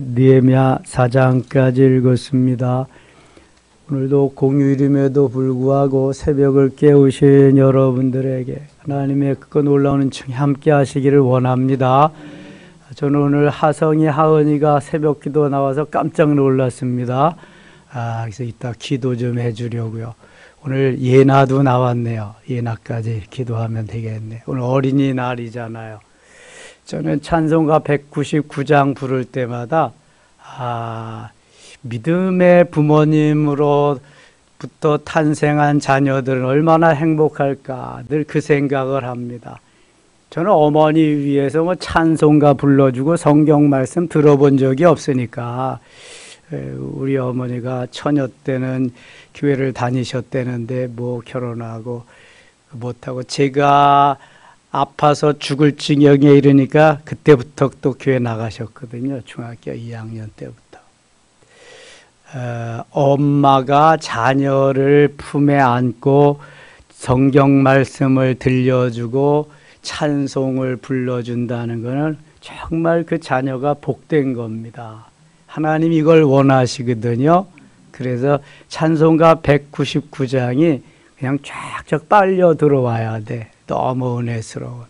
느헤미야 4장까지 읽었습니다. 오늘도 공휴일임에도 불구하고 새벽을 깨우신 여러분들에게 하나님의 그 놀라운 층 함께 하시기를 원합니다. 저는 오늘 하성이 하은이가 새벽 기도 나와서 깜짝 놀랐습니다. 그래서 이따 기도 좀 해주려고요. 오늘 예나도 나왔네요. 예나까지 기도하면 되겠네. 오늘 어린이날이잖아요. 저는 찬송가 199장 부를 때마다 믿음의 부모님으로부터 탄생한 자녀들은 얼마나 행복할까 늘 그 생각을 합니다. 저는 어머니 위해서 뭐 찬송가 불러주고 성경 말씀 들어본 적이 없으니까 우리 어머니가 처녀 때는 교회를 다니셨다는데 뭐 결혼하고 못하고 제가 아파서 죽을 지경에 이르니까 그때부터 또 교회 나가셨거든요. 중학교 2학년 때부터. 엄마가 자녀를 품에 안고 성경 말씀을 들려주고 찬송을 불러준다는 것은 정말 그 자녀가 복된 겁니다. 하나님 이걸 원하시거든요. 그래서 찬송가 199장이 그냥 쫙쫙 빨려 들어와야 돼. 너무 은혜스러운.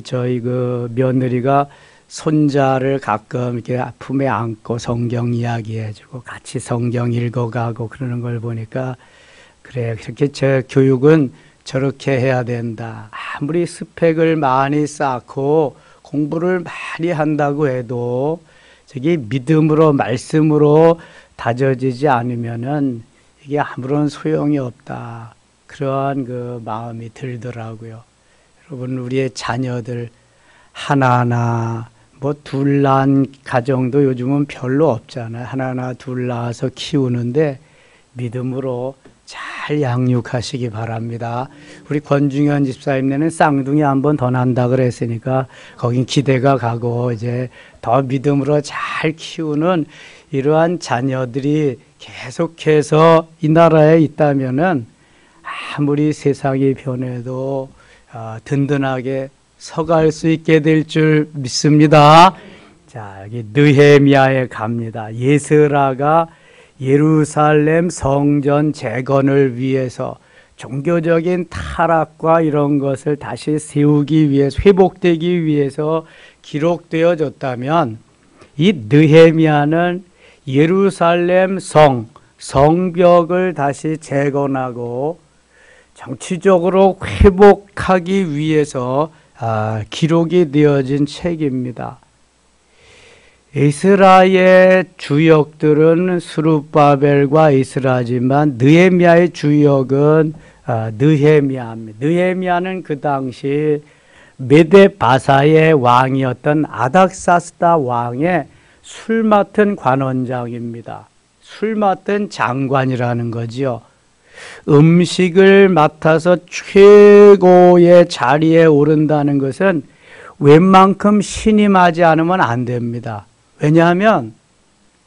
저희 그 며느리가 손자를 가끔 이렇게 품에 안고 성경 이야기해주고 같이 성경 읽어가고 그러는 걸 보니까 그래, 그렇게 제 교육은 저렇게 해야 된다. 아무리 스펙을 많이 쌓고 공부를 많이 한다고 해도 저게 믿음으로 말씀으로 다져지지 않으면은 이게 아무런 소용이 없다. 그러한 그 마음이 들더라고요. 여러분, 우리의 자녀들 하나하나 뭐 둘 낳은 가정도 요즘은 별로 없잖아요. 하나하나 둘 낳아서 키우는데 믿음으로 잘 양육하시기 바랍니다. 우리 권중현 집사님네는 쌍둥이 한 번 더 난다 그랬으니까 거긴 기대가 가고 이제 더 믿음으로 잘 키우는 이러한 자녀들이 계속해서 이 나라에 있다면은 아무리 세상이 변해도 든든하게 서갈 수 있게 될 줄 믿습니다. 자, 여기 느헤미야에 갑니다. 예스라가 예루살렘 성전 재건을 위해서 종교적인 타락과 이런 것을 다시 세우기 위해서 회복되기 위해서 기록되어졌다면 이 느헤미야는 예루살렘 성벽을 다시 재건하고 정치적으로 회복하기 위해서 기록이 되어진 책입니다. 에스라의 주역들은 스룹바벨과 에스라지만 느헤미야의 주역은 느헤미야입니다. 느헤미야는 그 당시 메데바사의 왕이었던 아닥사스다 왕의 술 맡은 관원장입니다. 술 맡은 장관이라는 거지요. 음식을 맡아서 최고의 자리에 오른다는 것은 웬만큼 신임하지 않으면 안 됩니다. 왜냐하면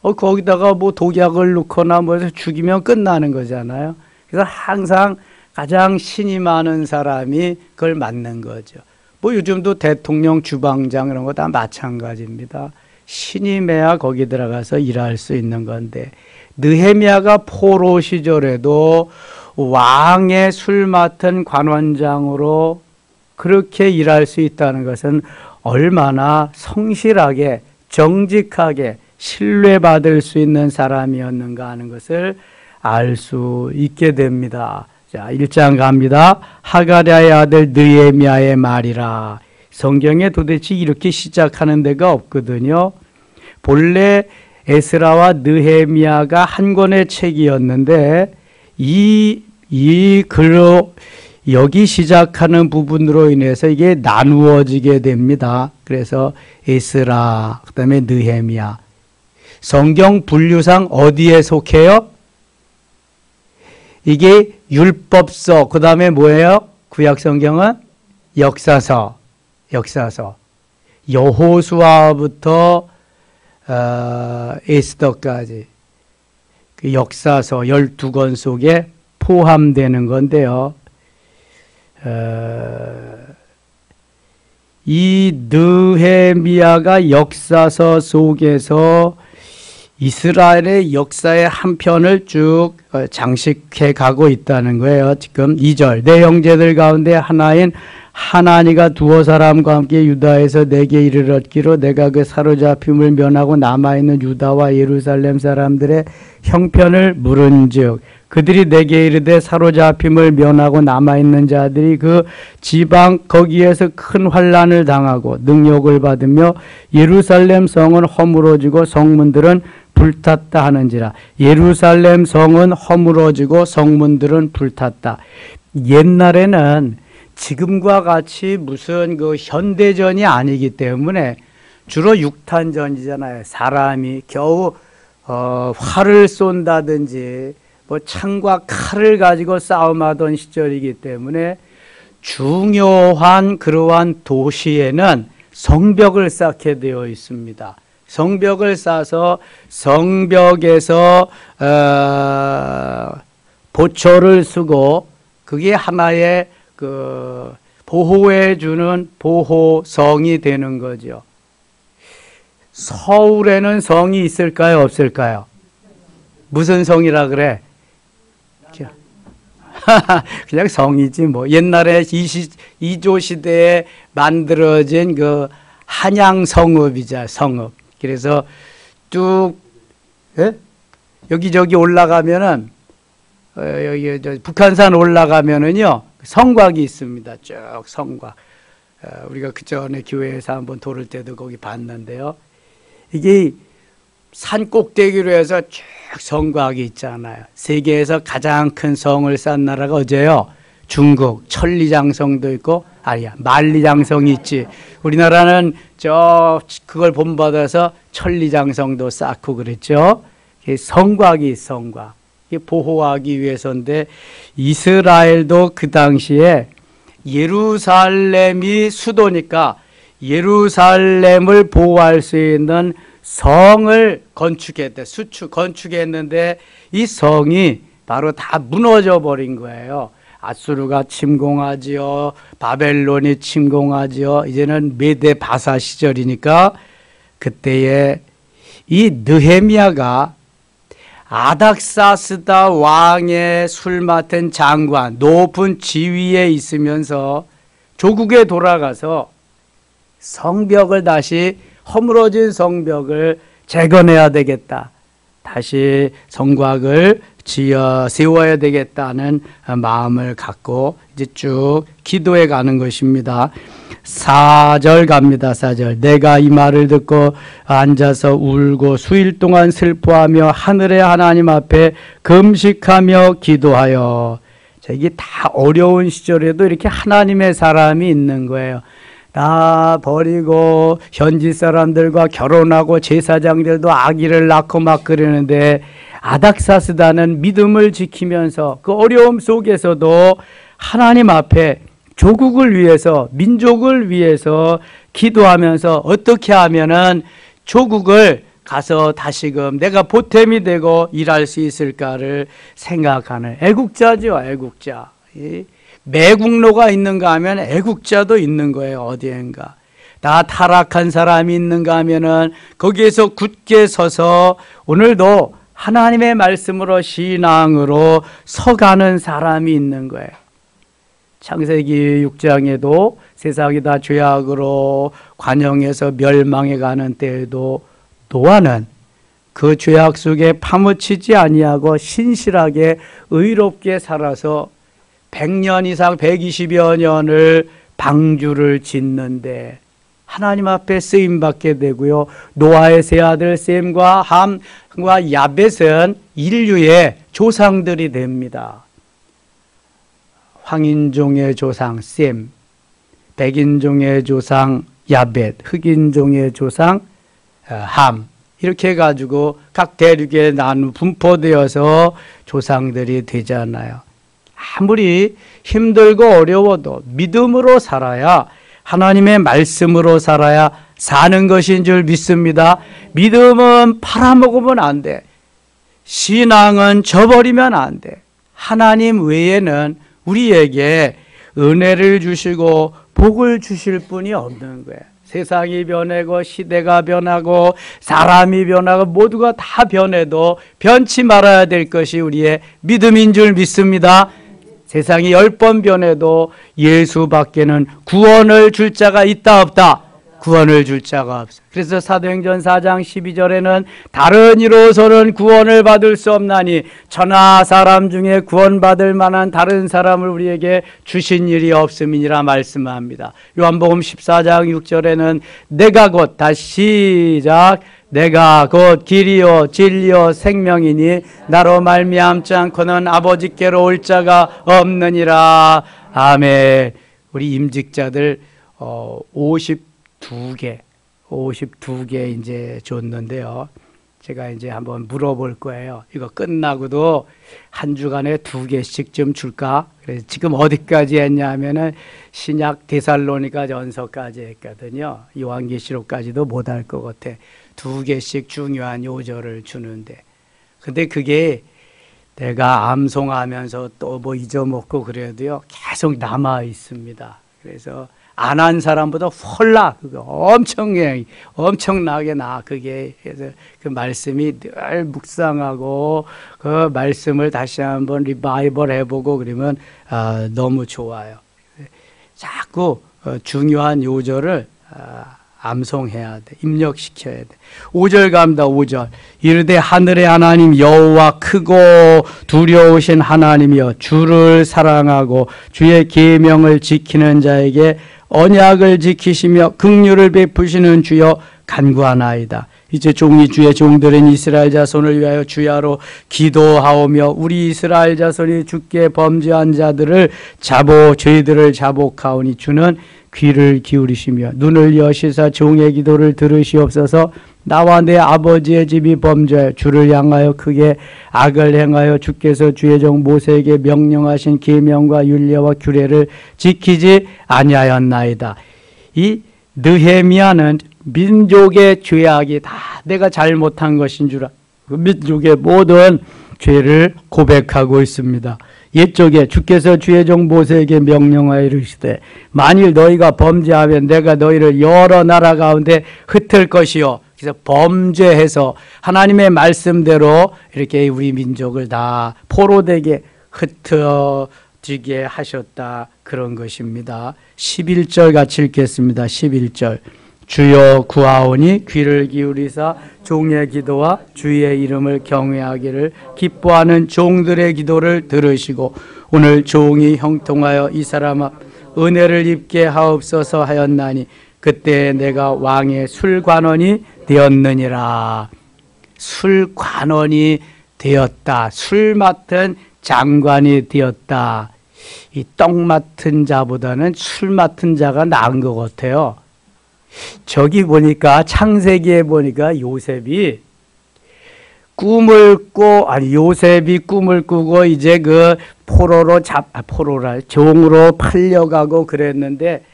거기다가 뭐 독약을 넣거나 뭐 해서 죽이면 끝나는 거잖아요. 그래서 항상 가장 신임하는 사람이 그걸 맡는 거죠. 뭐 요즘도 대통령 주방장 이런 거 다 마찬가지입니다. 신임해야 거기 들어가서 일할 수 있는 건데 느헤미야가 포로 시절에도 왕의 술 맡은 관원장으로 그렇게 일할 수 있다는 것은 얼마나 성실하게 정직하게 신뢰받을 수 있는 사람이었는가 하는 것을 알 수 있게 됩니다. 자, 1장 갑니다. 하가랴의 아들 느헤미야의 말이라. 성경에 도대체 이렇게 시작하는 데가 없거든요. 본래 에스라와 느헤미야가 한 권의 책이었는데 이 글로 여기 시작하는 부분으로 인해서 이게 나누어지게 됩니다. 그래서 에스라, 그 다음에 느헤미야. 성경 분류상 어디에 속해요? 이게 율법서, 그 다음에 뭐예요? 구약 성경은 역사서. 여호수아부터 에스더까지 그 역사서 12권 속에 포함되는 건데요. 이 느헤미야가 역사서 속에서 이스라엘의 역사의 한 편을 쭉 장식해 가고 있다는 거예요. 지금 2절 내 형제들 가운데 하나인 하나니가 두어 사람과 함께 유다에서 내게 이르렀기로 내가 그 사로잡힘을 면하고 남아있는 유다와 예루살렘 사람들의 형편을 물은즉 그들이 내게 이르되 사로잡힘을 면하고 남아있는 자들이 그 지방 거기에서 큰 환난을 당하고 능욕을 받으며 예루살렘 성은 허물어지고 성문들은 불탔다 하는지라. 예루살렘 성은 허물어지고 성문들은 불탔다. 옛날에는 지금과 같이 무슨 그 현대전이 아니기 때문에 주로 육탄전이잖아요. 사람이 겨우 활을 쏜다든지 뭐 창과 칼을 가지고 싸움하던 시절이기 때문에 중요한 그러한 도시에는 성벽을 쌓게 되어 있습니다. 성벽을 쌓아서 성벽에서 보초를 쓰고 그게 하나의 그 보호해 주는 보호성이 되는 거죠. 서울에는 성이 있을까요, 없을까요? 무슨 성이라 그래? 그냥 성이지 뭐. 옛날에 이조 시대에 만들어진 그 한양 성읍이자 성읍. 그래서 쭉 여기저기 올라가면은 여기 북한산 올라가면은요 성곽이 있습니다. 쭉 성곽. 우리가 그 전에 교회에서 한번 돌을 때도 거기 봤는데요. 이게 산 꼭대기로 해서 쭉 성곽이 있잖아요. 세계에서 가장 큰 성을 쌓은 나라가 어제요? 중국. 천리장성도 있고, 아니야, 만리장성이 있지. 우리나라는 그걸 본받아서 천리장성도 쌓고 그랬죠. 성곽이 성곽. 보호하기 위해서인데, 이스라엘도 그 당시에 예루살렘이 수도니까 예루살렘을 보호할 수 있는 성을 건축했는데 이 성이 바로 다 무너져 버린 거예요. 아수르가 침공하지요. 바벨론이 침공하지요. 이제는 메데 바사 시절이니까 그때에 이 느헤미야가 아닥사스다 왕의 술 맡은 장관, 높은 지위에 있으면서 조국에 돌아가서 성벽을 다시 허물어진 성벽을 재건해야 되겠다. 다시 성곽을 세워야 되겠다는 마음을 갖고 이제 쭉 기도해 가는 것입니다. 4절 갑니다. 4절. 내가 이 말을 듣고 앉아서 울고 수일 동안 슬퍼하며 하늘의 하나님 앞에 금식하며 기도하여. 자, 이게 다 어려운 시절에도 이렇게 하나님의 사람이 있는 거예요. 다 버리고 현지 사람들과 결혼하고 제사장들도 아기를 낳고 막 그러는데 아닥사스다는 믿음을 지키면서 그 어려움 속에서도 하나님 앞에 조국을 위해서 민족을 위해서 기도하면서 어떻게 하면은 조국을 가서 다시금 내가 보탬이 되고 일할 수 있을까를 생각하는 애국자죠. 애국자. 매국노가 있는가 하면 애국자도 있는 거예요. 어디엔가. 다 타락한 사람이 있는가 하면은 거기에서 굳게 서서 오늘도 하나님의 말씀으로 신앙으로 서가는 사람이 있는 거예요. 창세기 6장에도 세상이 다 죄악으로 관영에서 멸망해 가는 때에도 노아는 그 죄악 속에 파묻히지 아니하고 신실하게 의롭게 살아서 100년 이상 120여 년을 방주를 짓는데 하나님 앞에 쓰임받게 되고요. 노아의 세 아들 셈과 함과 야벳은 인류의 조상들이 됩니다. 황인종의 조상 셈, 백인종의 조상 야벳, 흑인종의 조상 함, 이렇게 해가지고 각 대륙에 분포되어서 조상들이 되잖아요. 아무리 힘들고 어려워도 믿음으로 살아야, 하나님의 말씀으로 살아야 사는 것인 줄 믿습니다. 믿음은 팔아먹으면 안 돼. 신앙은 저버리면 안 돼. 하나님 외에는 우리에게 은혜를 주시고 복을 주실 분이 없는 거예요. 세상이 변하고 시대가 변하고 사람이 변하고 모두가 다 변해도 변치 말아야 될 것이 우리의 믿음인 줄 믿습니다. 세상이 10번 변해도 예수밖에는 구원을 줄 자가 있다 없다? 구원을 줄 자가 없어. 그래서 사도행전 4장 12절에는 다른 이로서는 구원을 받을 수 없나니 천하 사람 중에 구원받을 만한 다른 사람을 우리에게 주신 일이 없음이니라 말씀합니다. 요한복음 14장 6절에는 내가 곧, 다시 시작, 내가 곧 길이요 진리요 생명이니 나로 말미암지 않고는 아버지께로 올 자가 없느니라. 아멘. 우리 임직자들 52개 이제 줬는데요. 제가 이제 한번 물어볼 거예요. 이거 끝나고도 한 주간에 2개씩 좀 줄까? 그래서 지금 어디까지 했냐면은 신약 데살로니가 전서까지 했거든요. 요한계시록까지도 못할 것 같아. 2개씩 중요한 요절을 주는데. 근데 그게 내가 암송하면서 또 뭐 잊어먹고 그래도요, 계속 남아 있습니다. 그래서 안 한 사람보다 홀라 그거 엄청나게 나 그게. 그래서 그 말씀이 늘 묵상하고 그 말씀을 다시 한번 리바이벌 해보고 그러면 너무 좋아요. 자꾸 중요한 요절을 암송해야 돼. 입력시켜야 돼. 5절 갑니다. 5절. 이르되 하늘의 하나님 여호와 크고 두려우신 하나님이여 주를 사랑하고 주의 계명을 지키는 자에게 언약을 지키시며 긍휼을 베푸시는 주여 간구하나이다. 이제 종이 주의 종들은 이스라엘 자손을 위하여 주야로 기도하오며 우리 이스라엘 자손이 주께 범죄한 자들을 저희들을 자복하오니 주는 귀를 기울이시며 눈을 여시사 종의 기도를 들으시옵소서. 나와 내 아버지의 집이 범죄하여 주를 향하여 크게 악을 행하여 주께서 주의 종 모세에게 명령하신 계명과 율례와 규례를 지키지 아니하였나이다. 이 느헤미야는 민족의 죄악이 다 내가 잘못한 것인 줄 알고 그 민족의 모든 죄를 고백하고 있습니다. 옛적에 주께서 주의 종 모세에게 명령하여 이르시되 만일 너희가 범죄하면 내가 너희를 여러 나라 가운데 흩을 것이요. 그래서 범죄해서 하나님의 말씀대로 이렇게 우리 민족을 다 포로되게 흩어지게 하셨다. 그런 것입니다. 11절 같이 읽겠습니다. 11절. 주여 구하오니 귀를 기울이사 종의 기도와 주의 이름을 경외하기를 기뻐하는 종들의 기도를 들으시고 오늘 종이 형통하여 이 사람 앞 은혜를 입게 하옵소서 하였나니 그때 내가 왕의 술관원이 되었느니라. 술관원이 되었다. 술 맡은 장관이 되었다. 이 떡 맡은 자보다는 술 맡은 자가 나은 것 같아요. 저기 보니까 창세기에 보니까 요셉이 요셉이 꿈을 꾸고 이제 그 종으로 팔려가고 그랬는데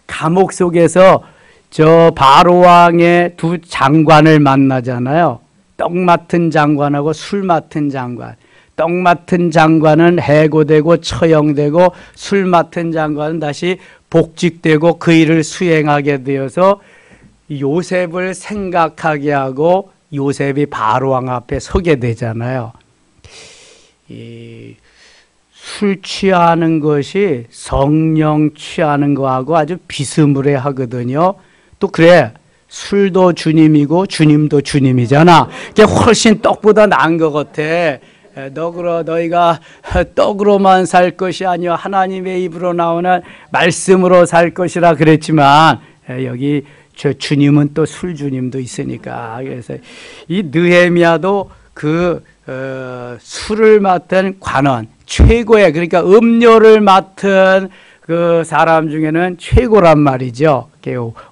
감옥 속에서 저 바로 왕의 두 장관을 만나잖아요. 떡 맡은 장관하고 술 맡은 장관. 떡 맡은 장관은 해고되고 처형되고 술 맡은 장관은 다시 복직되고 그 일을 수행하게 되어서 요셉을 생각하게 하고 요셉이 바로왕 앞에 서게 되잖아요. 술 취하는 것이 성령 취하는 거하고 아주 비스무리하거든요. 또 그래, 술도 주님이고 주님도 주님이잖아. 그게 훨씬 떡보다 나은 것 같아. 너희가 떡으로만 살 것이 아니요 하나님의 입으로 나오는 말씀으로 살 것이라 그랬지만 여기 저 주님은 또 술 주님도 있으니까. 그래서 이 느헤미야도 그 술을 맡은 관원 최고의, 그러니까 음료를 맡은 그 사람 중에는 최고란 말이죠.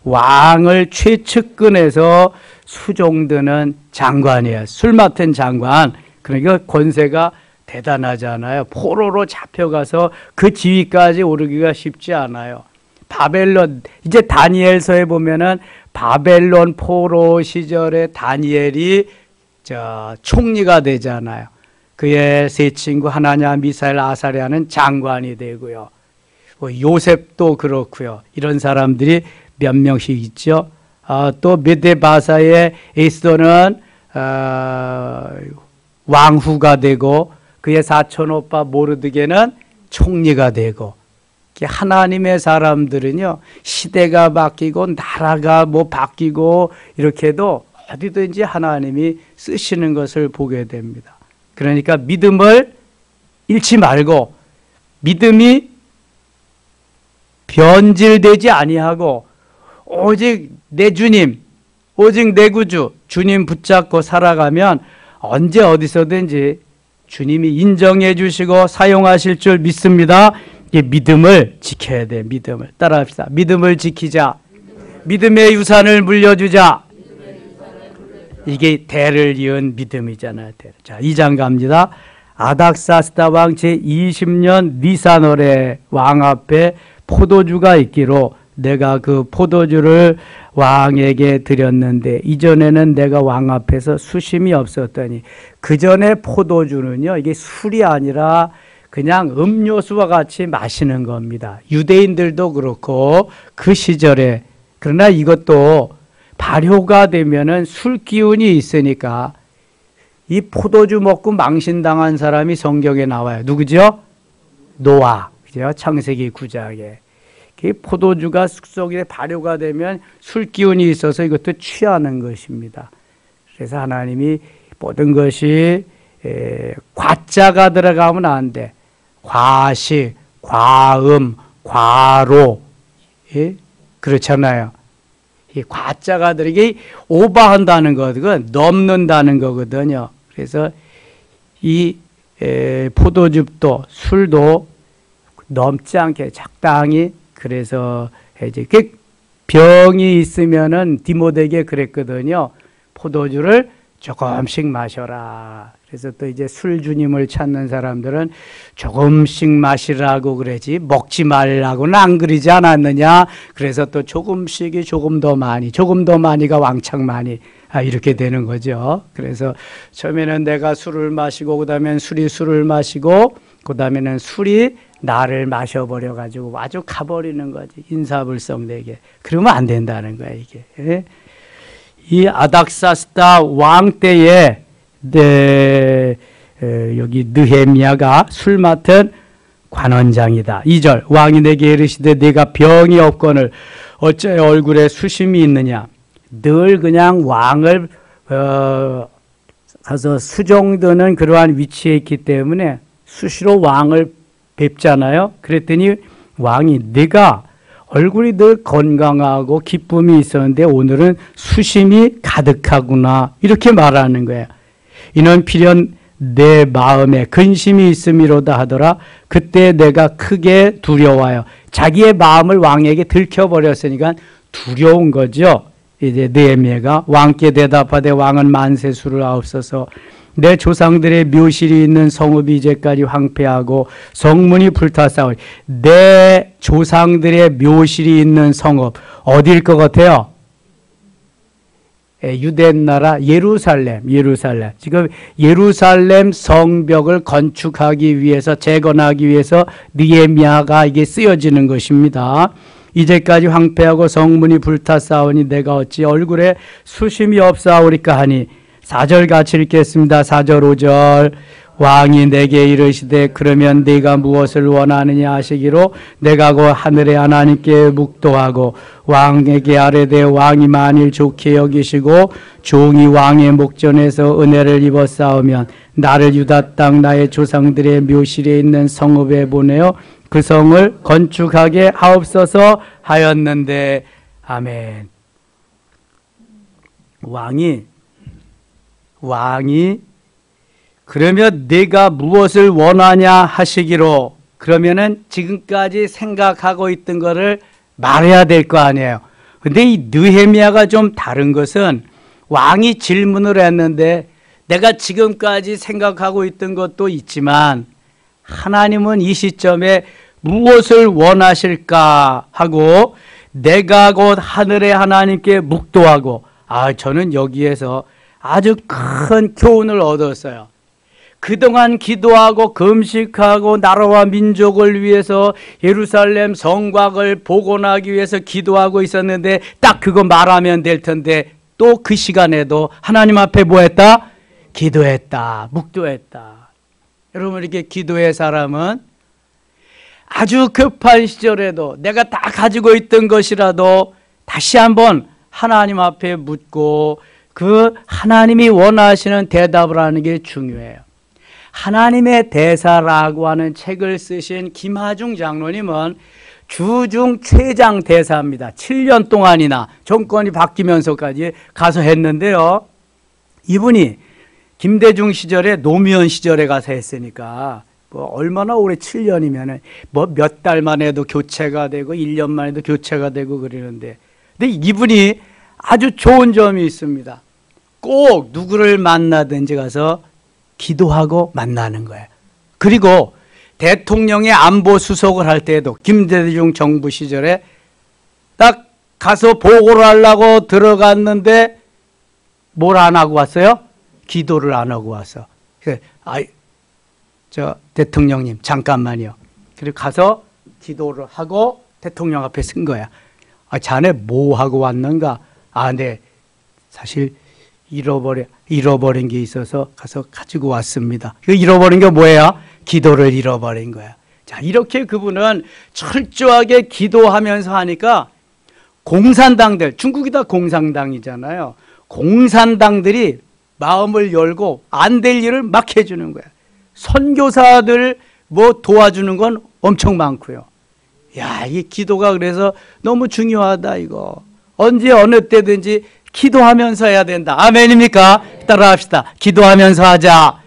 왕을 최측근에서 수종드는 장관이에요. 술 맡은 장관. 그러니까 권세가 대단하잖아요. 포로로 잡혀가서 그 지위까지 오르기가 쉽지 않아요. 바벨론, 이제 다니엘서에 보면은 바벨론 포로 시절에 다니엘이 총리가 되잖아요. 그의 세 친구 하나냐, 미사엘, 아사랴는 장관이 되고요. 요셉도 그렇고요. 이런 사람들이 몇 명씩 있죠. 또 메데바사의 에스더는 왕후가 되고 그의 사촌 오빠 모르드게는 총리가 되고, 하나님의 사람들은요, 시대가 바뀌고 나라가 바뀌고 이렇게 해도 어디든지 하나님이 쓰시는 것을 보게 됩니다. 그러니까 믿음을 잃지 말고, 믿음이 변질되지 아니하고 오직 내 주님, 오직 내 구주 주님 붙잡고 살아가면 언제 어디서든지 주님이 인정해 주시고 사용하실 줄 믿습니다. 믿음을 지켜야 돼. 믿음을 따라합시다. 믿음을 지키자. 믿음의 유산을 물려주자. 이게 대를 이은 믿음이잖아요. 자, 2장 갑니다. 아닥사스다 왕 제20년 니산월에 왕 앞에 포도주가 있기로 내가 그 포도주를 왕에게 드렸는데 이전에는 내가 왕 앞에서 수심이 없었더니, 그 전에 포도주는요, 이게 술이 아니라 그냥 음료수와 같이 마시는 겁니다. 유대인들도 그렇고 그 시절에. 그러나 이것도 발효가 되면은 술 기운이 있으니까 이 포도주 먹고 망신당한 사람이 성경에 나와요. 누구죠? 노아. 그죠? 창세기 9장에. 포도주가 쑥속에 발효가 되면 술 기운이 있어서 이것도 취하는 것입니다. 그래서 하나님이 모든 것이 과자가 들어가면 안 돼. 과식, 과음, 과로. 예? 그렇잖아요. 이 과자가 들어가게 오버한다는 거거든, 넘는다는 거거든요. 그래서 이 포도즙도 술도 넘지 않게 적당히. 그래서 이제 병이 있으면은 디모데에게 그랬거든요. 포도주를 조금씩 마셔라. 그래서 또 이제 술 주님을 찾는 사람들은 조금씩 마시라고 그러지 먹지 말라고는 안 그러지 않았느냐. 그래서 또 조금씩이 조금 더 많이가 왕창 많이, 이렇게 되는 거죠. 그래서 처음에는 내가 술을 마시고, 그 다음엔 술이 술을 마시고, 그 다음에는 술이 나를 마셔버려 가지고 아주 가버리는 거지. 인사불성되게. 그러면 안 된다는 거야, 이게. 예? 이 아닥사스다 왕 때에 여기 느헤미야가 술 맡은 관원장이다. 2절 왕이 내게 이르시되 네가 병이 없거늘 어째 얼굴에 수심이 있느냐. 늘 그냥 왕을 가서 수종드는 그러한 위치에 있기 때문에 수시로 왕을 뵙잖아요. 그랬더니 왕이 네가 얼굴이 늘 건강하고 기쁨이 있었는데 오늘은 수심이 가득하구나, 이렇게 말하는 거예요. 이는 필연 내 마음에 근심이 있음이로다 하더라. 그때 내가 크게 두려워요. 자기의 마음을 왕에게 들켜버렸으니까 두려운 거죠. 이제 느헤미야가 왕께 대답하되 왕은 만세수를 하옵소서. 내 조상들의 묘실이 있는 성읍이 이제까지 황폐하고 성문이 불타사오니. 내 조상들의 묘실이 있는 성읍 어디일 것 같아요? 유대 나라 예루살렘. 지금 예루살렘 성벽을 건축하기 위해서, 재건하기 위해서 느헤미야가 이게 쓰여지는 것입니다. 이제까지 황폐하고 성문이 불타사오니 내가 어찌 얼굴에 수심이 없사오리까 하니. 4절 같이 읽겠습니다. 4절 5절 왕이 내게 이르시되 그러면 네가 무엇을 원하느냐 하시기로 내가 곧 하늘의 하나님께 묵도하고 왕에게 아뢰되 왕이 만일 좋게 여기시고 종이 왕의 목전에서 은혜를 입었사오면 나를 유다 땅 나의 조상들의 묘실에 있는 성읍에 보내어 그 성을 건축하게 하옵소서 하였는데. 아멘. 왕이 그러면 네가 무엇을 원하냐 하시기로, 그러면은 지금까지 생각하고 있던 거를 말해야 될 거 아니에요. 근데 이 느헤미야가 좀 다른 것은 왕이 질문을 했는데 내가 지금까지 생각하고 있던 것도 있지만 하나님은 이 시점에 무엇을 원하실까 하고 내가 곧 하늘의 하나님께 묵도하고, 저는 여기에서 아주 큰 교훈을 얻었어요. 그동안 기도하고 금식하고 나라와 민족을 위해서 예루살렘 성곽을 복원하기 위해서 기도하고 있었는데 딱 그거 말하면 될 텐데 또 그 시간에도 하나님 앞에 뭐 했다? 기도했다. 묵도했다. 여러분, 이렇게 기도의 사람은 아주 급한 시절에도 내가 다 가지고 있던 것이라도 다시 한번 하나님 앞에 묻고 그 하나님이 원하시는 대답을 하는 게 중요해요. 하나님의 대사라고 하는 책을 쓰신 김하중 장로님은 주중 최장 대사입니다. 7년 동안이나 정권이 바뀌면서까지 가서 했는데요. 이분이 김대중 시절에 노무현 시절에 가서 했으니까 뭐 얼마나 오래 7년이면은 뭐 몇 달만 해도 교체가 되고 1년만 해도 교체가 되고 그러는데, 근데 이분이 아주 좋은 점이 있습니다. 꼭 누구를 만나든지 가서 기도하고 만나는 거예요. 그리고 대통령의 안보 수석을 할 때에도 김대중 정부 시절에 딱 가서 보고를 하려고 들어갔는데 뭘 안 하고 왔어요? 기도를 안 하고 와서. 저 대통령님 잠깐만요. 그리고 가서 기도를 하고 대통령 앞에 쓴 거야. 자네 뭐 하고 왔는가? 네, 사실 잃어버린 게 있어서 가서 가지고 왔습니다. 그 잃어버린 게 뭐예요? 기도를 잃어버린 거야. 자, 이렇게 그분은 철저하게 기도하면서 하니까 공산당들, 중국이 다 공산당이잖아요. 공산당들이 마음을 열고 안 될 일을 막 해주는 거야. 선교사들 뭐 도와주는 건 엄청 많고요. 야, 이 기도가 그래서 너무 중요하다, 이거. 언제 어느 때든지 기도하면서 해야 된다. 아멘입니까? 따라 합시다. 기도하면서 하자.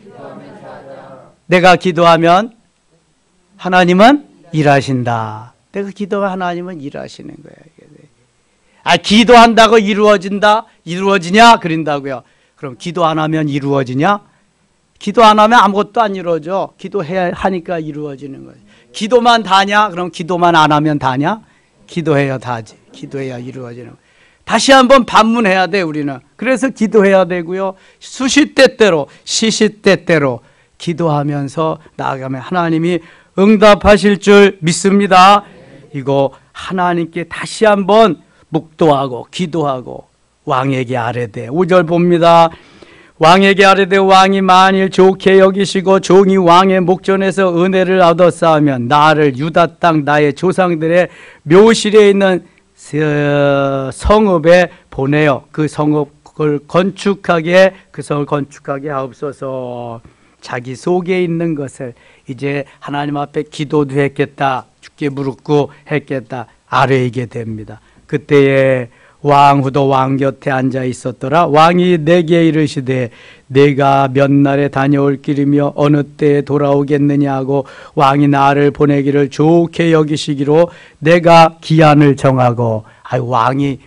내가 기도하면 하나님은 일하신다. 내가 기도하면 하나님은 일하시는 거예요. 기도한다고 이루어진다? 이루어지냐? 그런다고요. 그럼 기도 안 하면 이루어지냐? 기도 안 하면 아무것도 안 이루어져. 기도해야 하니까 이루어지는 거예요. 기도만 다냐? 그럼 기도만 안 하면 다냐? 기도해야 다지. 기도해야 이루어지는 거예요. 다시 한번 반문해야 돼, 우리는. 그래서 기도해야 되고요. 수시때때로, 시시때때로 기도하면서 나아가면 하나님이 응답하실 줄 믿습니다. 이거 하나님께 다시 한번 묵도하고 기도하고 왕에게 아뢰되 5절 봅니다. 왕에게 아뢰되 왕이 만일 좋게 여기시고 종이 왕의 목전에서 은혜를 얻었사하면 나를 유다 땅 나의 조상들의 묘실에 있는 성읍에 보내어 그 성읍을 건축하게 하옵소서. 자기 속에 있는 것을 이제 하나님 앞에 기도도 했겠다, 주께 묻고 했겠다, 아뢰게 됩니다. 그때에 왕후도 왕 곁에 앉아 있었더라. 왕이 내게 이르시되 내가 몇 날에 다녀올 길이며 어느 때에 돌아오겠느냐 하고 왕이 나를 보내기를 좋게 여기시기로 내가 기한을 정하고. 왕이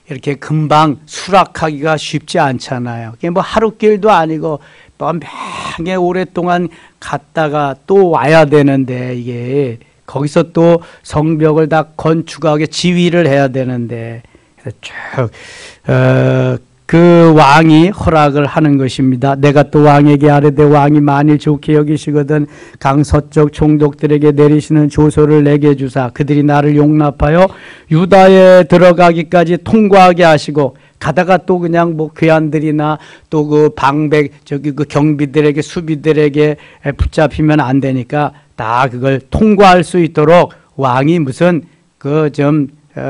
이렇게 금방 수락하기가 쉽지 않잖아요. 그게 뭐 하루길도 아니고 맹에 오랫동안 갔다가 또 와야 되는데, 이게 거기서 또 성벽을 다 건축하게 지휘를 해야 되는데 쭉 그 왕이 허락을 하는 것입니다. 내가 또 왕에게 아뢰되 왕이 만일 좋게 여기시거든 강서쪽 총독들에게 내리시는 조서를 내게 주사 그들이 나를 용납하여 유다에 들어가기까지 통과하게 하시고, 가다가 또 그냥 뭐 괴한들이나 또 그 방백 그 경비들에게 수비들에게 붙잡히면 안 되니까 다 그걸 통과할 수 있도록 왕이 무슨 그 좀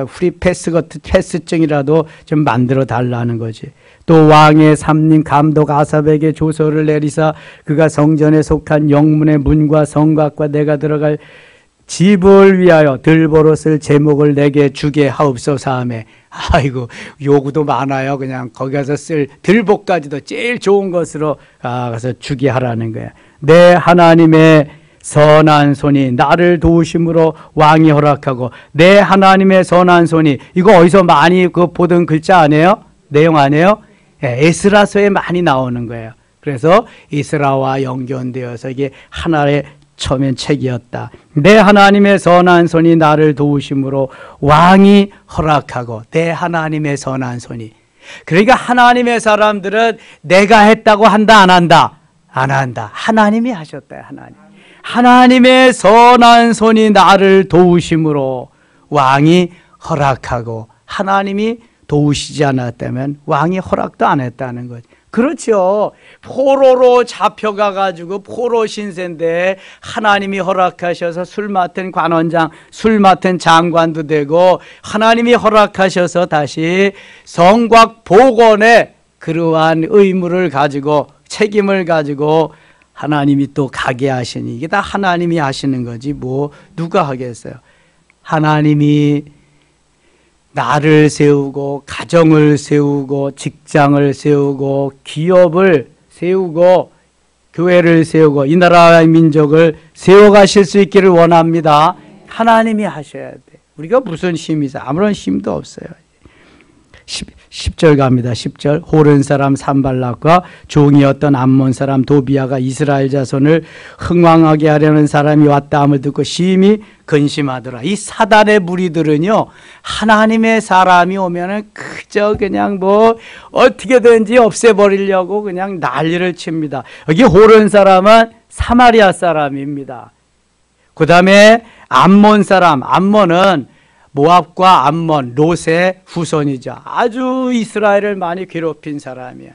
프리 패스 같은 패스증이라도 좀 만들어 달라는 거지. 또 왕의 삼림 감독 아삽에게 조서를 내리사 그가 성전에 속한 영문의 문과 성곽과 내가 들어갈 집을 위하여 들보로 쓸 제목을 내게 주게 하옵소서 하매. 아이고, 요구도 많아요. 그냥 거기 가서 쓸 들보까지도 제일 좋은 것으로 가서 주게 하라는 거야. 내 하나님의 선한 손이 나를 도우심으로 왕이 허락하고. 내 하나님의 선한 손이, 이거 어디서 많이 보던 글자 아니에요? 내용 아니에요? 에스라서에 많이 나오는 거예요. 그래서 이스라와 연결되어서 이게 하나의 처음엔 책이었다. 내 하나님의 선한 손이 나를 도우심으로 왕이 허락하고. 내 하나님의 선한 손이. 그러니까 하나님의 사람들은 내가 했다고 한다 안 한다? 안 한다. 하나님이 하셨다. 하나님. 하나님의 선한 손이 나를 도우심으로 왕이 허락하고 하나님이 도우시지 않았다면 왕이 허락도 안 했다는 거죠. 그렇죠. 포로로 잡혀가 가지고 포로 신세인데 하나님이 허락하셔서 술 맡은 관원장, 술 맡은 장관도 되고 하나님이 허락하셔서 다시 성곽 복원에 그러한 의무를 가지고 책임을 가지고 하나님이 또 가게 하시니 이게 다 하나님이 하시는 거지 뭐 누가 하겠어요. 하나님이 나를 세우고 가정을 세우고 직장을 세우고 기업을 세우고 교회를 세우고 이 나라의 민족을 세워가실 수 있기를 원합니다. 하나님이 하셔야 돼. 우리가 무슨 힘이 있어요? 아무런 힘도 없어요. 10절 갑니다. 10절. 호른 사람 산발락과 종이었던 암몬 사람 도비아가 이스라엘 자손을 흥왕하게 하려는 사람이 왔다 함을 듣고 심히 근심하더라. 이 사단의 무리들은요, 하나님의 사람이 오면은 그저 그냥 뭐 어떻게든지 없애버리려고 그냥 난리를 칩니다. 여기 호른 사람은 사마리아 사람입니다. 그 다음에 암몬 사람, 암몬은 모압과 암몬, 롯의 후손이죠. 아주 이스라엘을 많이 괴롭힌 사람이에요.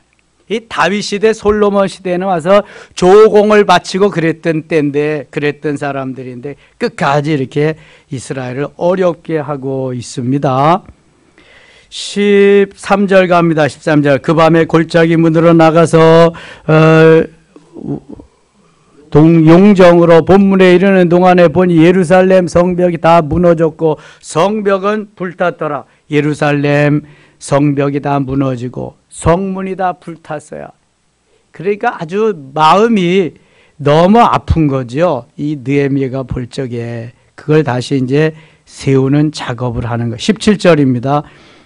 이 다윗 시대, 솔로몬 시대에는 와서 조공을 바치고 그랬던 때인데, 그랬던 사람들인데 끝까지 이렇게 이스라엘을 어렵게 하고 있습니다. 13절 갑니다. 13절. 그 밤에 골짜기 문으로 나가서 용정으로 본문에 이르는 동안에 보니 예루살렘 성벽이 다 무너졌고 성벽은 불탔더라. 예루살렘 성벽이 다 무너지고 성문이 다 불탔어요. 그러니까 아주 마음이 너무 아픈 거죠. 이 느헤미야가 볼 적에 그걸 다시 이제 세우는 작업을 하는 거. 17절입니다.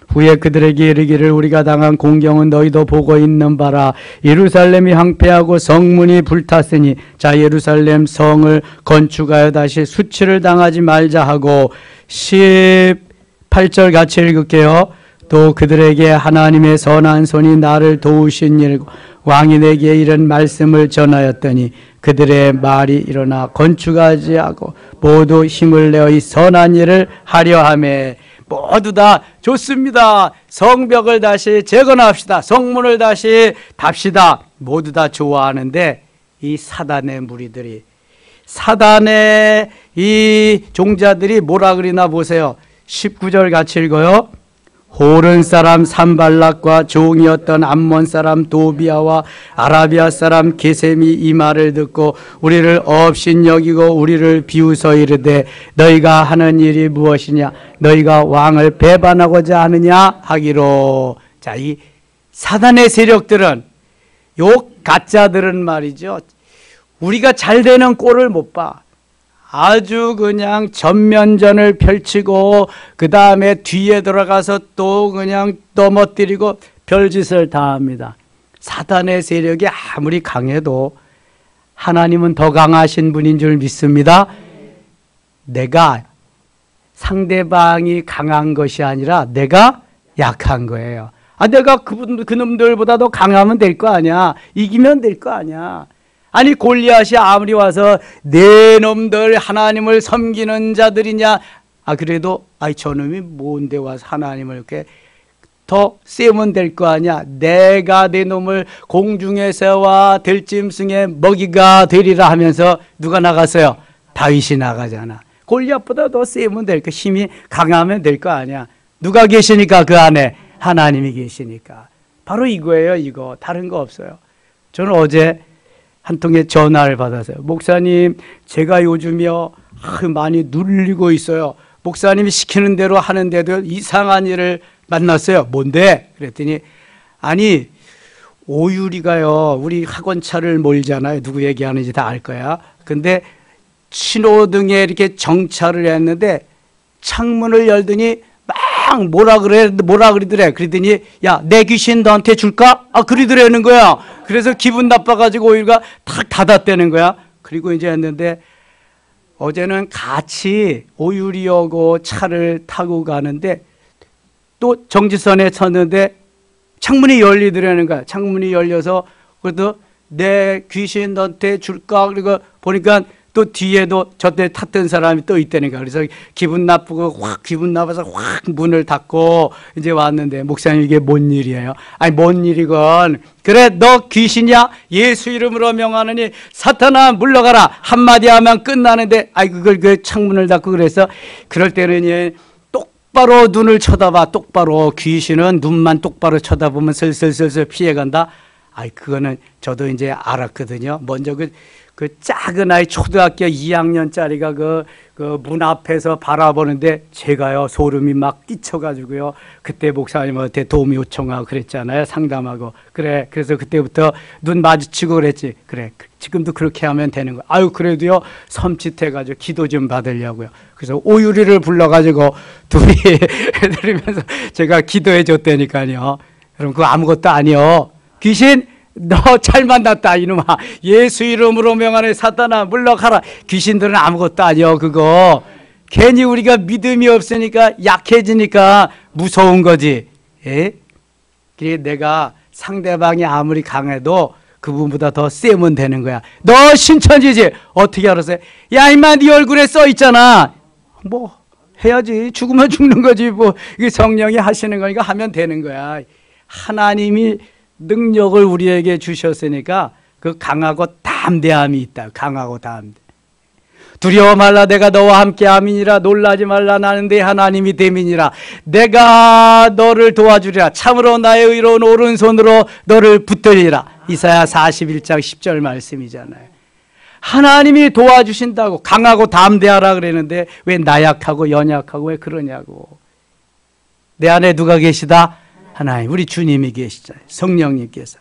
후에 그들에게 이르기를 우리가 당한 공경은 너희도 보고 있는 바라. 예루살렘이 황폐하고 성문이 불탔으니 자 예루살렘 성을 건축하여 다시 수치를 당하지 말자 하고 18절 같이 읽을게요. 또 그들에게 하나님의 선한 손이 나를 도우신 일 왕이 내게 이런 말씀을 전하였더니 그들의 말이 일어나 건축하지 하고 모두 힘을 내어 이 선한 일을 하려 하매 모두 다 좋습니다. 성벽을 다시 재건합시다. 성문을 다시 답시다. 모두 다 좋아하는데 이 사단의 무리들이, 사단의 이 종자들이 뭐라 그러나 보세요. 19절 같이 읽어요. 호른 사람 산발락과 종이었던 암몬 사람 도비아와 아라비아 사람 게셈이 이 말을 듣고 우리를 업신 여기고 우리를 비웃어 이르되 너희가 하는 일이 무엇이냐? 너희가 왕을 배반하고자 하느냐? 하기로. 자, 이 사단의 세력들은, 요 가짜들은 말이죠, 우리가 잘 되는 꼴을 못 봐. 아주 그냥 전면전을 펼치고 그 다음에 뒤에 들어가서 또 그냥 넘어뜨리고 별짓을 다 합니다. 사단의 세력이 아무리 강해도 하나님은 더 강하신 분인 줄 믿습니다. 내가 상대방이 강한 것이 아니라 내가 약한 거예요. 내가 그놈들보다도 강하면 될 거 아니야. 이기면 될 거 아니야. 아니 골리앗이 아무리 와서 내 놈들 하나님을 섬기는 자들이냐, 그래도 저놈이 뭔데 와서 하나님을 이렇게 더 세우면 될 거 아니야. 내가 내 놈을 공중에서와 들짐승의 먹이가 되리라 하면서 누가 나갔어요? 다윗이 나가잖아. 골리앗보다 더 세우면 될 거, 힘이 강하면 될 거 아니야. 누가 계시니까 그 안에? 하나님이 계시니까. 바로 이거예요. 이거 다른 거 없어요. 저는 어제 한 통의 전화를 받았어요. 목사님, 제가 요즘요 많이 눌리고 있어요. 목사님이 시키는 대로 하는데도 이상한 일을 만났어요. 뭔데? 그랬더니 아니 오유리가요 우리 학원차를 몰잖아요. 누구 얘기하는지 다 알 거야. 근데 신호등에 이렇게 정차를 했는데 창문을 열더니 막 뭐라 그러더래. 그러더니 야, 내 귀신 너한테 줄까? 그러더라는 거야. 그래서 기분 나빠가지고 오유리가 탁 닫았다는 거야. 그리고 이제 했는데 어제는 같이 오유리하고 차를 타고 가는데 또 정지선에 섰는데 창문이 열리더라는 거야. 창문이 열려서 그래도 내 귀신 너한테 줄까? 그리고 보니까 또 뒤에도 저때 탔던 사람이 또 있다니까. 그래서 기분 나쁘고 기분 나빠서 확 문을 닫고 이제 왔는데, 목사님 이게 뭔 일이에요? 아니 뭔 일이건, 그래 너 귀신이야? 예수 이름으로 명하느니 사탄아 물러가라 한마디 하면 끝나는데, 아이 그걸 그 창문을 닫고 그래서, 그럴 때는 똑바로 눈을 쳐다봐. 똑바로. 귀신은 눈만 똑바로 쳐다보면 슬슬슬슬 피해간다. 아이 그거는 저도 이제 알았거든요. 먼저 그 작은 아이 초등학교 2학년짜리가 그 문 앞에서 바라보는데 제가요 소름이 막 끼쳐가지고요, 그때 목사님한테 도움 요청하고 그랬잖아요. 상담하고. 그래, 그래서 그때부터 눈 마주치고 그랬지. 그래, 지금도 그렇게 하면 되는 거야. 아유 그래도요 섬찟해가지고 기도 좀 받으려고요. 그래서 오유리를 불러가지고 둘이 들으면서 제가 기도해 줬다니까요. 여러분 그거 아무것도 아니요. 귀신 너 잘 만났다 이놈아. 예수 이름으로 명하는 사탄아 물러가라. 귀신들은 아무것도 아니요. 그거 괜히 우리가 믿음이 없으니까 약해지니까 무서운 거지. 예? 그래 내가 상대방이 아무리 강해도 그분보다 더 세면 되는 거야. 너 신천지지? 어떻게 알았어요? 야 임마 네 얼굴에 써 있잖아. 뭐 해야지. 죽으면 죽는 거지. 뭐 이게 성령이 하시는 거니까 하면 되는 거야. 하나님이 능력을 우리에게 주셨으니까 그 강하고 담대함이 있다. 강하고 담대. 두려워 말라 내가 너와 함께 함이니라. 놀라지 말라 나는 네 하나님이 됨이니라. 내가 너를 도와주리라. 참으로 나의 의로운 오른손으로 너를 붙들리라. 이사야 41장 10절 말씀이잖아요. 하나님이 도와주신다고. 강하고 담대하라 그랬는데 왜 나약하고 연약하고 왜 그러냐고. 내 안에 누가 계시다? 하나님, 우리 주님이 계시잖아요. 성령님께서.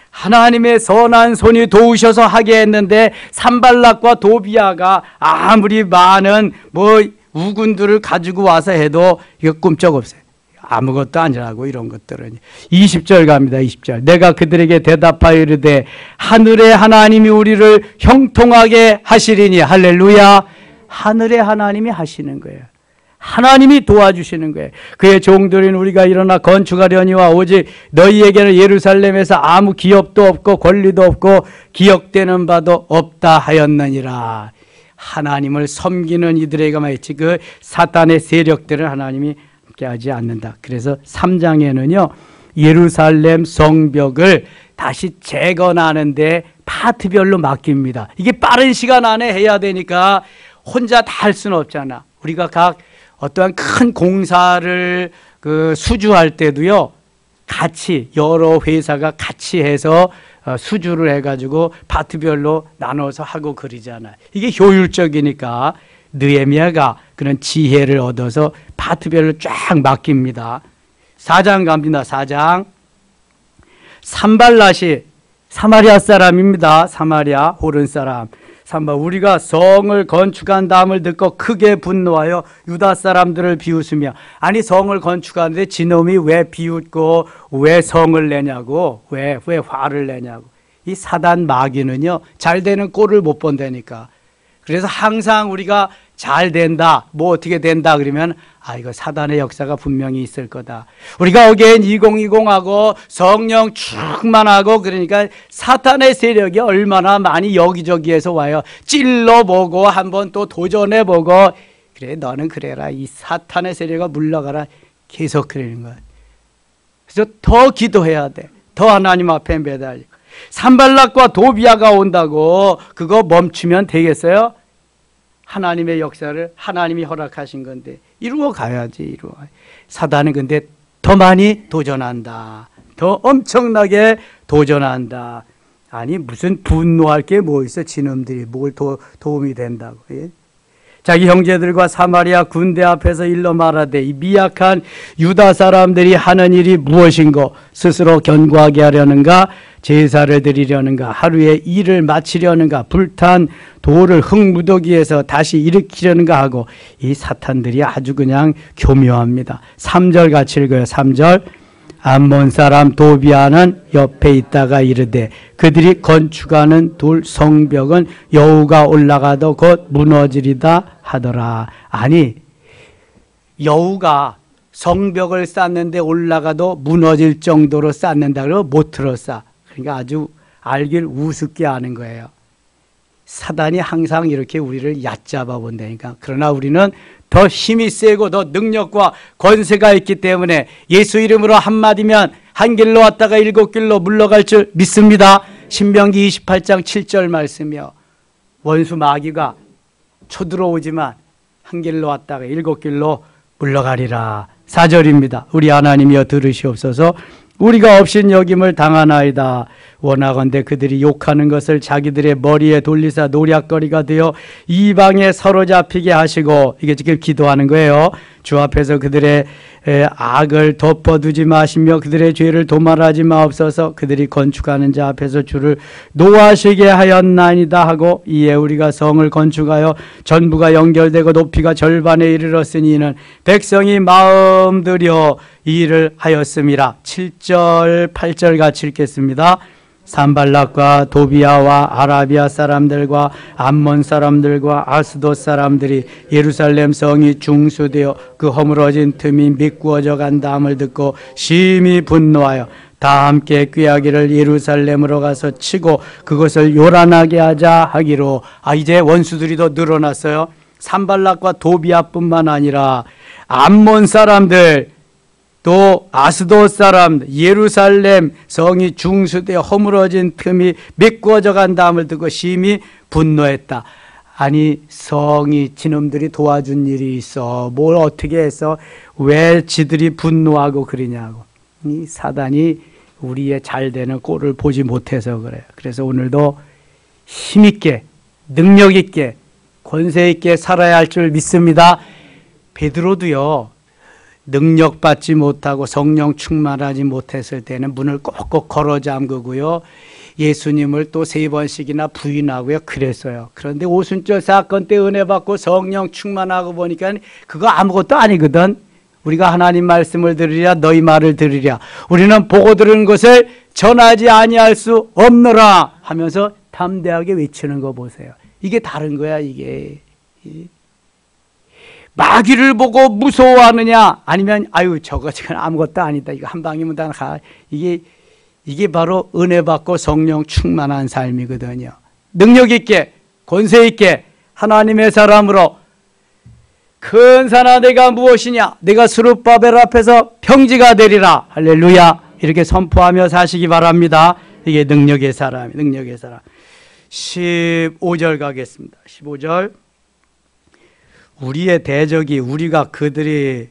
하나님의 선한 손이 도우셔서 하게 했는데 산발락과 도비아가 아무리 많은 우군들을 가지고 와서 해도 이거 꼼짝없어요. 아무것도 아니라고. 이런 것들은 20절 갑니다. 20절 내가 그들에게 대답하여 이르되 하늘의 하나님이 우리를 형통하게 하시리니. 할렐루야. 하늘의 하나님이 하시는 거예요. 하나님이 도와주시는 거예요. 그의 종들인 우리가 일어나 건축하려니와 오직 너희에게는 예루살렘에서 아무 기업도 없고 권리도 없고 기억되는 바도 없다 하였느니라. 하나님을 섬기는 이들에게만 있지 그 사탄의 세력들은 하나님이 함께하지 않는다. 그래서 3장에는요 예루살렘 성벽을 다시 재건하는데 파트별로 맡깁니다. 이게 빠른 시간 안에 해야 되니까 혼자 다 할 수는 없잖아. 우리가 각 어떠한 큰 공사를 수주할 때도요, 같이 여러 회사가 같이 해서 수주를 해가지고 파트별로 나눠서 하고 그러잖아요. 이게 효율적이니까 느헤미야가 그런 지혜를 얻어서 파트별로 쫙 맡깁니다. 4장 갑니다. 4장. 산발랏이 사마리아 사람입니다. 사마리아 호른 사람. 우리가 성을 건축한 다음을 듣고 크게 분노하여 유다 사람들을 비웃으며. 아니 성을 건축하는데 지놈이 왜 비웃고 왜 성을 내냐고. 왜 화를 내냐고. 이 사단 마귀는요 잘 되는 꼴을 못 본다니까. 그래서 항상 우리가 잘 된다, 뭐 어떻게 된다 그러면 이거 사단의 역사가 분명히 있을 거다. 우리가 어게인 2020하고 성령 충만하고 그러니까 사탄의 세력이 얼마나 많이 여기저기에서 와요. 찔러보고 한번 또 도전해보고. 그래 너는 그래라. 이 사탄의 세력가 물러가라. 계속 그러는 거야. 그래서 더 기도해야 돼. 더 하나님 앞에 매달리고. 산발락과 도비아가 온다고 그거 멈추면 되겠어요? 하나님의 역사를 하나님이 허락하신 건데 이루어 가야지. 사단은 근데 더 많이 도전한다. 더 엄청나게 도전한다. 아니 무슨 분노할 게 뭐 있어. 지놈들이 뭘 도움이 된다고. 예? 자기 형제들과 사마리아 군대 앞에서 일러 말하되 이 미약한 유다 사람들이 하는 일이 무엇인고. 스스로 견고하게 하려는가. 제사를 드리려는가. 하루에 일을 마치려는가. 불탄 돌을 흙무더기에서 다시 일으키려는가 하고. 이 사탄들이 아주 그냥 교묘합니다. 3절 같이 읽어요. 3절. 암몬 사람 도비아는 옆에 있다가 이르되 그들이 건축하는 돌 성벽은 여우가 올라가도 곧 무너지리다 하더라. 아니 여우가 성벽을 쌓는데 올라가도 무너질 정도로 쌓는다 그러면 못 들었어. 그러니까 알길 우습게 아는 거예요. 사단이 항상 이렇게 우리를 얕잡아 본다니까. 그러나 우리는 더 힘이 세고 더 능력과 권세가 있기 때문에 예수 이름으로 한마디면 한 길로 왔다가 일곱 길로 물러갈 줄 믿습니다. 신명기 28장 7절 말씀이요. 원수 마귀가 쳐들어오지만 한 길로 왔다가 일곱 길로 물러가리라. 4절입니다. 우리 하나님이여 들으시옵소서. 우리가 없인 여김을 당하나이다. 원하건대 그들이 욕하는 것을 자기들의 머리에 돌리사 노략거리가 되어 이방에 사로잡히게 하시고, 이게 지금 기도하는 거예요. 주 앞에서 그들의 악을 덮어두지 마시며 그들의 죄를 도말하지 마옵소서. 그들이 건축하는 자 앞에서 주를 노하시게 하였나이다 하고, 이에 우리가 성을 건축하여 전부가 연결되고 높이가 절반에 이르렀으니 이는 백성이 마음 들여 이 일을 하였음이라. 7절 8절 같이 읽겠습니다. 산발락과 도비아와 아라비아 사람들과 암몬 사람들과 아스돗 사람들이 예루살렘 성이 중수되어 그 허물어진 틈이 미꾸어져 간다함을 듣고 심히 분노하여 다 함께 꾀하기를 예루살렘으로 가서 치고 그것을 요란하게 하자 하기로. 이제 원수들이 더 늘어났어요. 산발락과 도비아뿐만 아니라 암몬 사람들, 또 아스돗 사람, 예루살렘 성이 중수되어 허물어진 틈이 미꾸어져 간다함을 듣고 심히 분노했다. 아니, 성이 지놈들이 도와준 일이 있어. 뭘 어떻게 해서 왜 지들이 분노하고 그러냐고. 이 사단이 우리의 잘되는 꼴을 보지 못해서 그래요. 그래서 오늘도 힘있게, 능력있게, 권세있게 살아야 할 줄 믿습니다. 베드로도요, 능력받지 못하고 성령 충만하지 못했을 때는 문을 꼭꼭 걸어 잠그고요, 예수님을 또 3번씩이나 부인하고요, 그랬어요. 그런데 오순절 사건 때 은혜 받고 성령 충만하고 보니까 그거 아무것도 아니거든. 우리가 하나님 말씀을 들으랴 너희 말을 들으랴 우리는 보고 들은 것을 전하지 아니할 수 없노라 하면서 담대하게 외치는 거 보세요. 이게 다른 거야. 이게 마귀를 보고 무서워하느냐, 아니면 아유 저거 지금 아무것도 아니다, 이거 한 방이면 다 가. 이게 바로 은혜 받고 성령 충만한 삶이거든요. 능력 있게 권세 있게 하나님의 사람으로 큰 산아 내가 무엇이냐, 내가 스룹바벨 앞에서 평지가 되리라. 할렐루야. 이렇게 선포하며 사시기 바랍니다. 이게 능력의 사람, 능력의 사람. 15절 가겠습니다. 15절. 우리의 대적이 우리가 그들이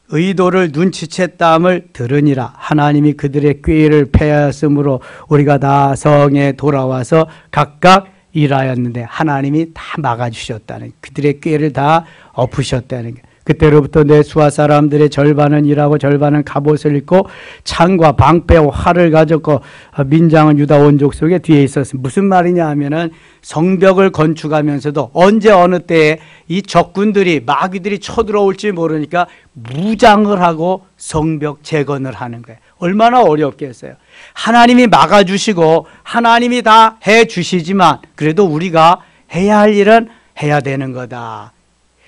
의도를 눈치챘다함을 들으니라. 하나님이 그들의 꾀를 패하였으므로 우리가 다 성에 돌아와서 각각 일하였는데 하나님이 다 막아주셨다는, 그들의 꾀를 다 엎으셨다는 게. 그때로부터 내 수하 사람들의 절반은 일하고 절반은 갑옷을 입고 창과 방패와 활을 가졌고 민장은 유다 온족 속에 뒤에 있었습니다. 무슨 말이냐 하면은 성벽을 건축하면서도 언제 어느 때에 이 적군들이 마귀들이 쳐들어올지 모르니까 무장을 하고 성벽 재건을 하는 거예요. 얼마나 어렵겠어요. 하나님이 막아주시고 하나님이 다 해주시지만 그래도 우리가 해야 할 일은 해야 되는 거다.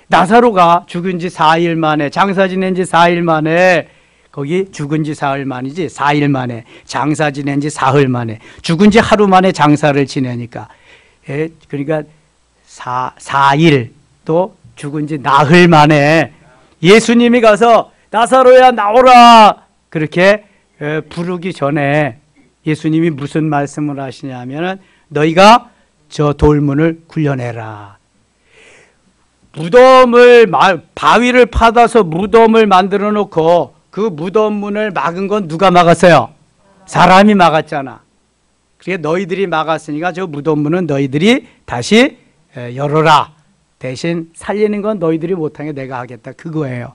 나사로가 죽은 지 4일 만에, 장사 지낸 지 4일 만에, 거기 죽은 지 4일 만이지 4일 만에, 장사 지낸 지 사흘 만에, 죽은 지 하루 만에 장사를 지내니까, 그러니까 4일 또 죽은 지 나흘 만에 예수님이 가서 나사로야 나오라 그렇게 부르기 전에 예수님이 무슨 말씀을 하시냐면은 너희가 저 돌문을 굴려내라. 무덤을, 바위를 파다서 무덤을 만들어 놓고 그 무덤 문을 막은 건 누가 막았어요? 사람이 막았잖아. 그러니까 너희들이 막았으니까 저 무덤 문은 너희들이 다시 열어라. 대신 살리는 건 너희들이 못하게 내가 하겠다. 그거예요.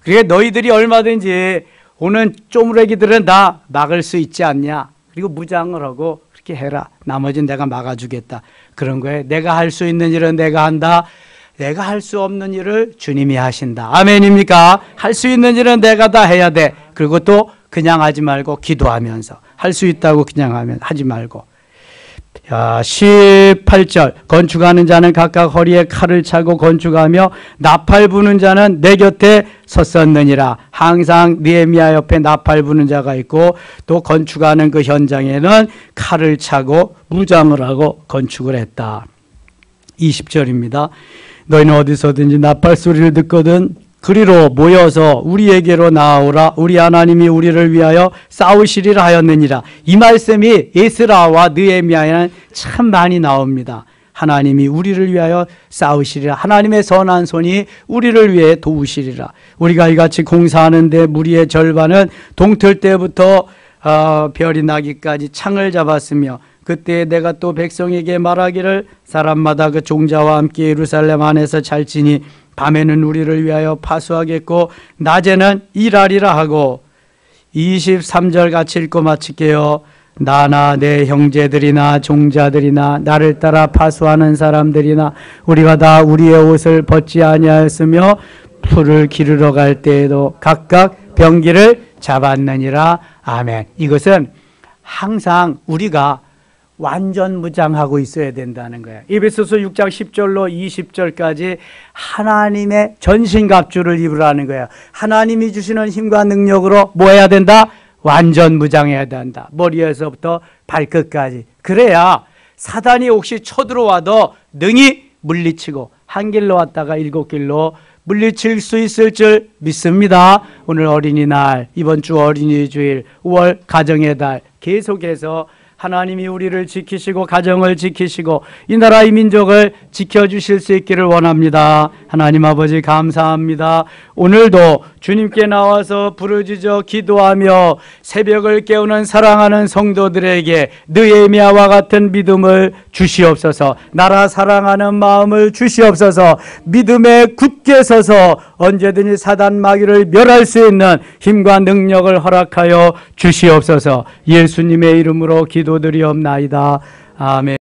그러니까 너희들이 얼마든지 오는 쪼무레기들은 다 막을 수 있지 않냐. 그리고 무장을 하고 그렇게 해라. 나머지는 내가 막아주겠다. 그런 거예요. 내가 할 수 있는 일은 내가 한다. 내가 할 수 없는 일을 주님이 하신다. 아멘입니까? 할 수 있는 일은 내가 다 해야 돼. 그리고 또 그냥 하지 말고 기도하면서 할 수 있다고 그냥 하지 말고 18절 건축하는 자는 각각 허리에 칼을 차고 건축하며 나팔 부는 자는 내 곁에 섰었느니라. 항상 느헤미야 옆에 나팔 부는 자가 있고 또 건축하는 그 현장에는 칼을 차고 무장을 하고 건축을 했다. 20절입니다. 너희는 어디서든지 나팔 소리를 듣거든 그리로 모여서 우리에게로 나아오라. 우리 하나님이 우리를 위하여 싸우시리라 하였느니라. 이 말씀이 에스라와 느헤미야에는 참 많이 나옵니다. 하나님이 우리를 위하여 싸우시리라. 하나님의 선한 손이 우리를 위해 도우시리라. 우리가 이같이 공사하는데 무리의 절반은 동틀 때부터 별이 나기까지 창을 잡았으며 그때 내가 또 백성에게 말하기를 사람마다 그 종자와 함께 예루살렘 안에서 잘지니 밤에는 우리를 위하여 파수하겠고 낮에는 일하리라 하고 23절 같이 읽고 마칠게요. 나나 내 형제들이나 종자들이나 나를 따라 파수하는 사람들이나 우리가 다 우리의 옷을 벗지 아니하였으며 풀을 기르러 갈 때에도 각각 병기를 잡았느니라. 아멘. 이것은 항상 우리가 완전 무장하고 있어야 된다는 거예요. 에베소서 6장 10절로 20절까지 하나님의 전신갑주를 입으라는 거예요. 하나님이 주시는 힘과 능력으로 뭐 해야 된다? 완전 무장해야 된다. 머리에서부터 발끝까지. 그래야 사단이 혹시 쳐들어와도 능히 물리치고 한 길로 왔다가 7길로 물리칠 수 있을 줄 믿습니다. 오늘 어린이날, 이번 주 어린이 주일, 5월 가정의 달 계속해서 하나님이 우리를 지키시고 가정을 지키시고 이 나라 이 민족을 지켜주실 수 있기를 원합니다. 하나님 아버지 감사합니다. 오늘도 주님께 나와서 부르짖어 기도하며 새벽을 깨우는 사랑하는 성도들에게 느헤미야와 같은 믿음을 주시옵소서. 나라 사랑하는 마음을 주시옵소서. 믿음에 굳게 서서 언제든지 사단 마귀를 멸할 수 있는 힘과 능력을 허락하여 주시옵소서. 예수님의 이름으로 기도드리옵나이다. 아멘.